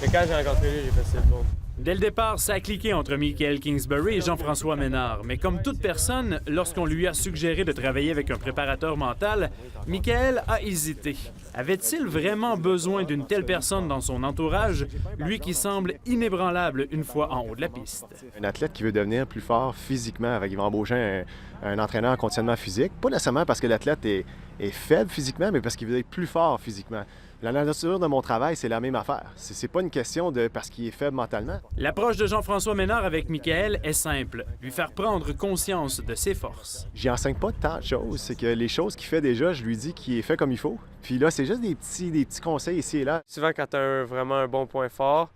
Mais quand j'ai rencontré lui, j'ai fait c'est bon. Dès le départ, ça a cliqué entre Michael Kingsbury et Jean-François Ménard. Mais comme toute personne, lorsqu'on lui a suggéré de travailler avec un préparateur mental, Michael a hésité. Avait-il vraiment besoin d'une telle personne dans son entourage, lui qui semble inébranlable une fois en haut de la piste? Un athlète qui veut devenir plus fort physiquement, il va embaucher un entraîneur en conditionnement physique, pas nécessairement parce que l'athlète est faible physiquement, mais parce qu'il veut être plus fort physiquement. La nature de mon travail, c'est la même affaire. C'est pas une question de parce qu'il est faible mentalement. L'approche de Jean-François Ménard avec Michael est simple, lui faire prendre conscience de ses forces. J'y enseigne pas tant de choses. C'est que les choses qu'il fait déjà, je lui dis qu'il est fait comme il faut. Puis là, c'est juste des petits conseils ici et là. Souvent, quand tu as vraiment un bon point fort,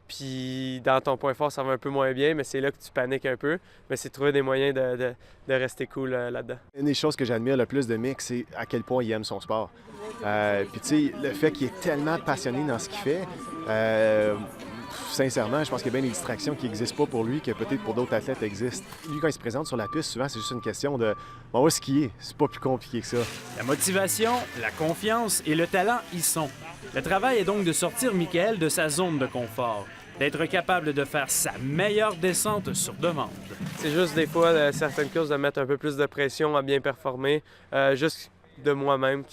puis dans ton point fort, ça va un peu moins bien, mais c'est là que tu paniques un peu. Mais c'est trouver des moyens de rester cool là-dedans. Une des choses que j'admire le plus de Mick, c'est à quel point il aime son sport. Puis tu sais, le fait qu'il est tellement passionné dans ce qu'il fait, sincèrement, je pense qu'il y a bien des distractions qui n'existent pas pour lui, que peut-être pour d'autres athlètes existent. Lui, quand il se présente sur la piste, souvent, c'est juste une question de « on va skier ». C'est pas plus compliqué que ça. La motivation, la confiance et le talent y sont. Le travail est donc de sortir Michael de sa zone de confort, d'être capable de faire sa meilleure descente sur demande. C'est juste des fois, certaines courses, de mettre un peu plus de pression à bien performer, juste de moi-même,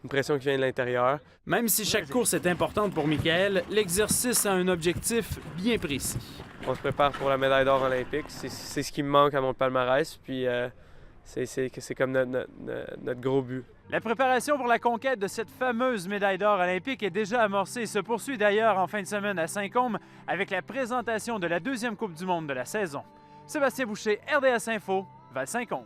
une pression qui vient de l'intérieur. Même si chaque course est importante pour Michael, l'exercice a un objectif bien précis. On se prépare pour la médaille d'or olympique. C'est ce qui me manque à mon palmarès, puis c'est comme notre gros but. La préparation pour la conquête de cette fameuse médaille d'or olympique est déjà amorcée et se poursuit d'ailleurs en fin de semaine à Saint-Côme avec la présentation de la deuxième Coupe du monde de la saison. Sébastien Boucher, RDS Info, Val-Saint-Côme.